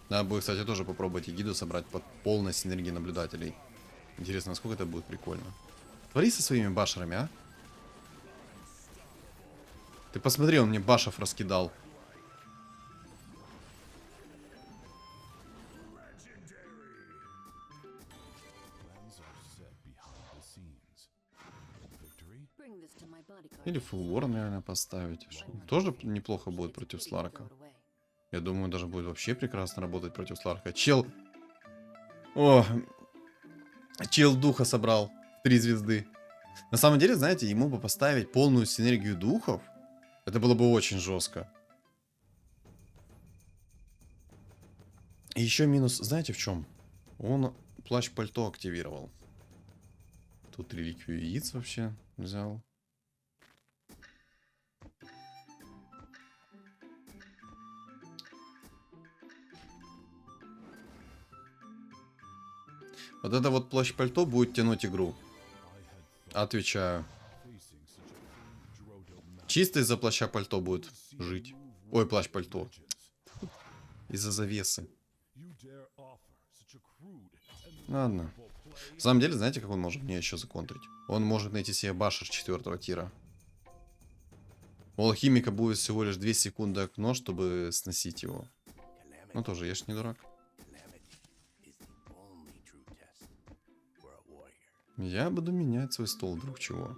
Надо будет, кстати, тоже попробовать эгиду собрать под полной синергией наблюдателей. Интересно, насколько это будет прикольно. Твори со своими башерами, а? Ты посмотри, он мне башев раскидал. Или фуллвор, наверное, поставить. Тоже неплохо будет против Сларка. Я думаю, даже будет вообще прекрасно работать против Сларка. Чел... О! Чел духа собрал. 3 звезды. На самом деле, знаете, ему бы поставить полную синергию духов. Это было бы очень жестко. И еще минус, знаете в чем? Он плащ-пальто активировал. Тут реликвию яиц вообще взял. Вот это вот плащ-пальто будет тянуть игру. Отвечаю. Чисто из-за плаща-пальто будет жить. Ой, плащ-пальто. Из-за завесы. Ладно. На самом деле, знаете, как он может мне еще законтрить? Он может найти себе башер 4-го тира. У алхимика будет всего лишь 2 секунды окно, чтобы сносить его. Ну тоже, я ж не дурак. Я буду менять свой стол, вдруг чего.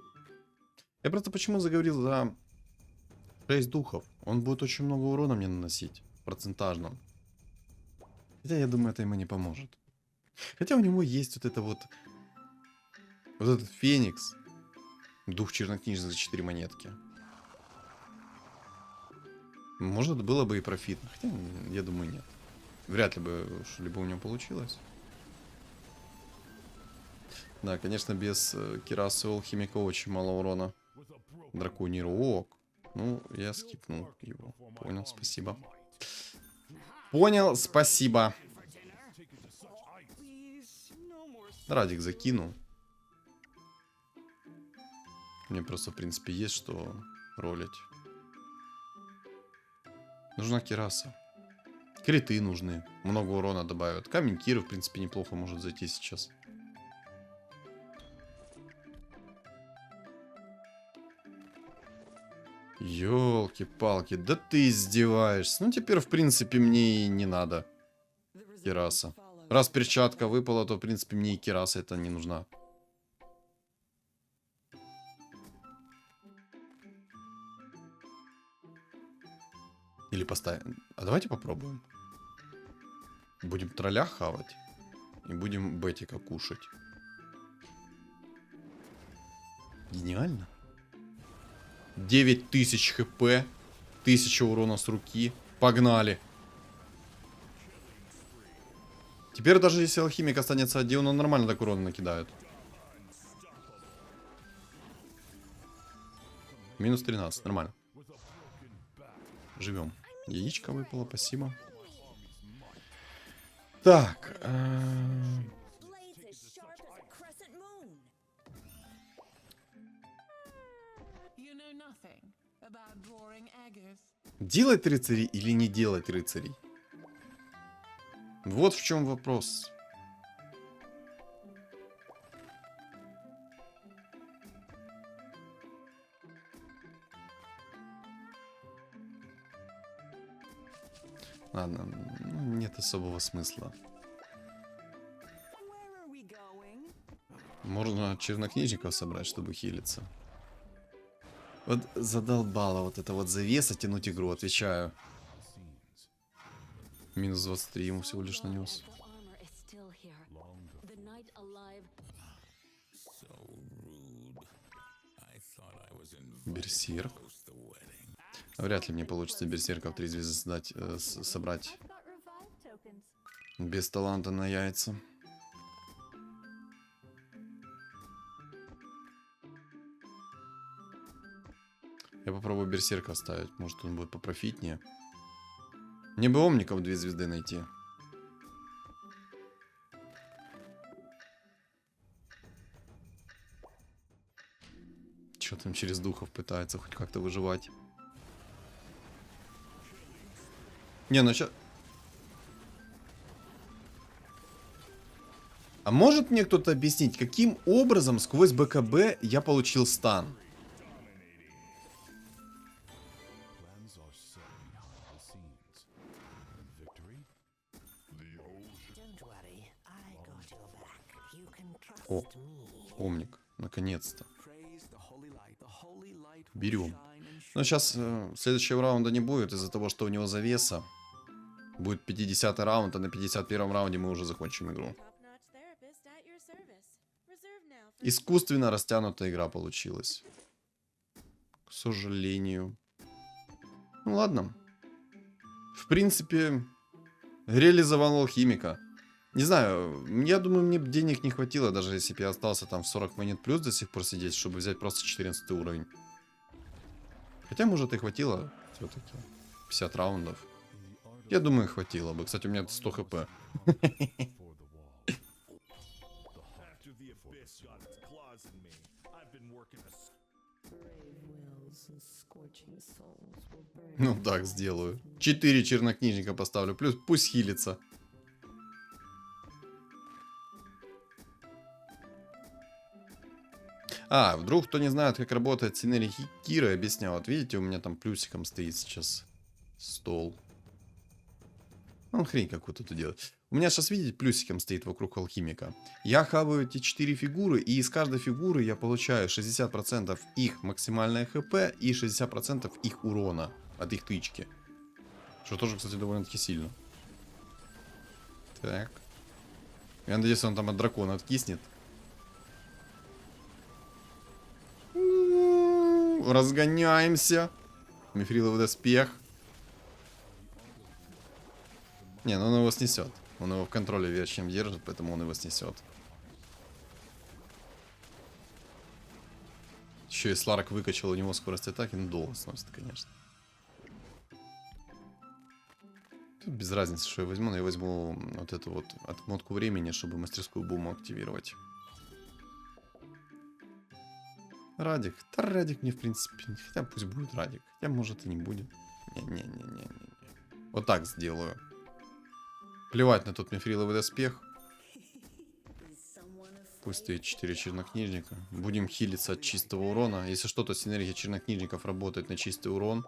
Я просто почему заговорил за 6 духов? Он будет очень много урона мне наносить. Процентажном. Хотя я думаю, это ему не поможет. Хотя у него есть вот это вот... Вот этот Феникс. Дух чернокнижный за 4 монетки. Может, было бы и профитно. Хотя, я думаю, нет. Вряд ли бы что-либо у него получилось. Да, конечно, без Кирасы Алхимика очень мало урона. Драконий рог. Ну, я скипнул его. Понял, спасибо. Понял, спасибо. Радик закинул. Мне просто, в принципе, есть что ролить. Нужна Кираса. Криты нужны. Много урона добавят. Камень Киры, в принципе, неплохо может зайти сейчас. Ёлки-палки, да ты издеваешься. Ну, теперь, в принципе, мне и не надо Кираса. Раз перчатка выпала, то, в принципе, мне и Кираса это не нужна. Или поставим. А давайте попробуем. Будем тролля хавать. И будем Бетика кушать. Гениально. 9000 хп. 1000 урона с руки. Погнали. Теперь даже если алхимик останется один, он нормально так урона накидает. Минус 13, нормально. Живем. Яичко выпало, спасибо. Так. Делать рыцарей или не делать рыцарей? Вот в чем вопрос. Ладно, нет особого смысла. Можно чернокнижников собрать, чтобы хилиться. Вот задолбала вот эта вот завеса тянуть игру, отвечаю. Минус 23 ему всего лишь нанес. Берсерк. Вряд ли мне получится берсерков 3 звезды собрать. Без таланта на яйца. Я попробую берсерка оставить. Может, он будет попрофитнее. Мне бы омников 2 звезды найти. Чё там через духов пытается хоть как-то выживать? Не, ну сейчас... А может мне кто-то объяснить, каким образом сквозь БКБ я получил стан? О, омник, наконец-то. Берем. Но сейчас следующего раунда не будет из-за того, что у него завеса. Будет 50-й раунд, а на 51-м раунде мы уже закончим игру. Искусственно растянутая игра получилась. К сожалению. Ну ладно. В принципе, реализовал алхимика. Не знаю, я думаю, мне денег не хватило, даже если бы я остался там в 40 монет плюс до сих пор сидеть, чтобы взять просто 14 уровень. Хотя, может, и хватило все-таки. 50 раундов. Я думаю, хватило бы. Кстати, у меня 100 хп. Ну так, сделаю. 4 чернокнижника поставлю. Плюс пусть хилится. А, вдруг кто не знает, как работает синергия Киры, объяснял. Вот видите, у меня там плюсиком стоит сейчас стол. Он хрень какую-то тут делает. У меня сейчас, видите, плюсиком стоит вокруг алхимика. Я хаваю эти 4 фигуры, и из каждой фигуры я получаю 60% их максимальное хп и 60% их урона от их тычки. Что тоже, кстати, довольно-таки сильно. Так. Я надеюсь, он там от дракона откиснет. Разгоняемся. Мифриловый доспех. Не, ну он его снесет. Он его в контроле вечным держит, поэтому он его снесет. Еще и Сларк выкачал у него скорость атаки, ну долго сносит, конечно. Тут без разницы, что я возьму, но я возьму вот эту вот отмотку времени, чтобы мастерскую буму активировать. Радик. Да, Радик мне, в принципе, хотя пусть будет Радик. Хотя, может, и не будет. Не-не-не-не-не. Вот так сделаю. Плевать на тот мифриловый доспех. Пусть стоит 4 чернокнижника. Будем хилиться от чистого урона. Если что, то синергия чернокнижников работает на чистый урон.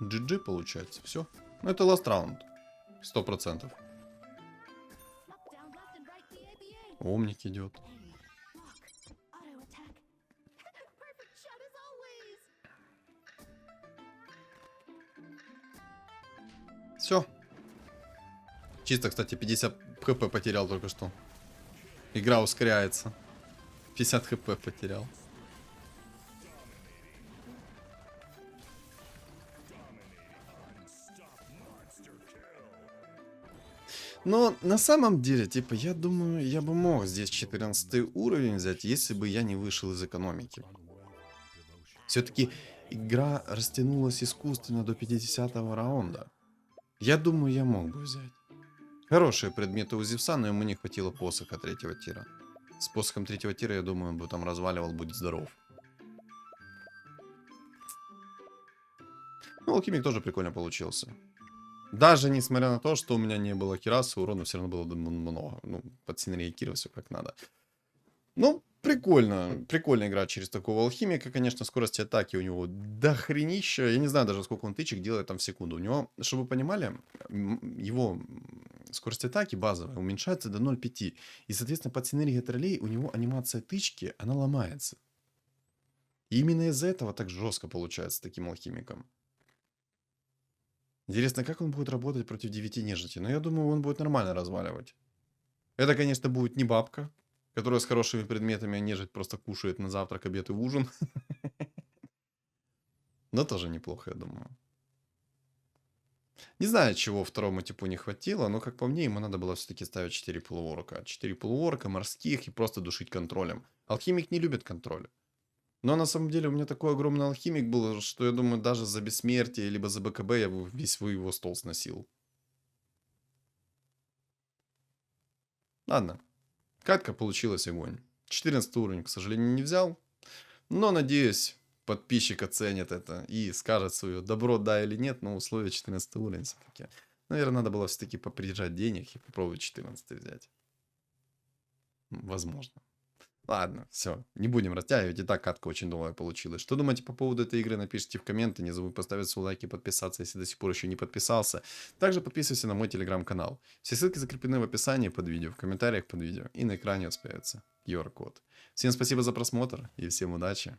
GG получается. Все. Ну это last round. 100%. Омник идет. Все. Чисто, кстати, 50 хп потерял только что. Игра ускоряется. 50 хп потерял. Но на самом деле, типа, я думаю, я бы мог здесь 14 уровень взять, если бы я не вышел из экономики. Все-таки игра растянулась искусственно до 50-го раунда. Я думаю, я мог бы взять. Хорошие предметы у Зевса, но ему не хватило посоха 3-го тира. С посохом 3-го тира, я думаю, он бы там разваливал, будет здоров. Ну, алхимик тоже прикольно получился. Даже несмотря на то, что у меня не было кираса, урона все равно было много. Ну, под синергией кира все как надо. Ну, прикольно. Прикольно играть через такого алхимика. Конечно, скорость атаки у него дохренища. Я не знаю даже, сколько он тычек делает там в секунду. У него, чтобы вы понимали, его скорость атаки базовая уменьшается до 0,5. И, соответственно, под синергией троллей у него анимация тычки, она ломается. И именно из-за этого так жестко получается с таким алхимиком. Интересно, как он будет работать против 9 нежити? Но я думаю, он будет нормально разваливать. Это, конечно, будет не бабка, которая с хорошими предметами, а нежить просто кушает на завтрак, обед и ужин. Но тоже неплохо, я думаю. Не знаю, чего второму типу не хватило, но, как по мне, ему надо было все-таки ставить 4 полуорка. 4 полуорка, морских и просто душить контролем. Алхимик не любит контроля. Но на самом деле у меня такой огромный алхимик был, что я думаю, даже за бессмертие, либо за БКБ я бы весь его стол сносил. Ладно. Катка получилась огонь. 14 уровень, к сожалению, не взял. Но, надеюсь, подписчик оценит это и скажет свое добро, да или нет, но условия 14 уровень все-таки. Наверное, надо было все-таки поприжать денег и попробовать 14 взять. Возможно. Ладно, все, не будем растягивать, и так катка очень долгая получилась. Что думаете по поводу этой игры, напишите в комменты, не забудь поставить свой лайк и подписаться, если до сих пор еще не подписался. Также подписывайся на мой телеграм-канал. Все ссылки закреплены в описании под видео, в комментариях под видео, и на экране появится QR-код. Всем спасибо за просмотр, и всем удачи.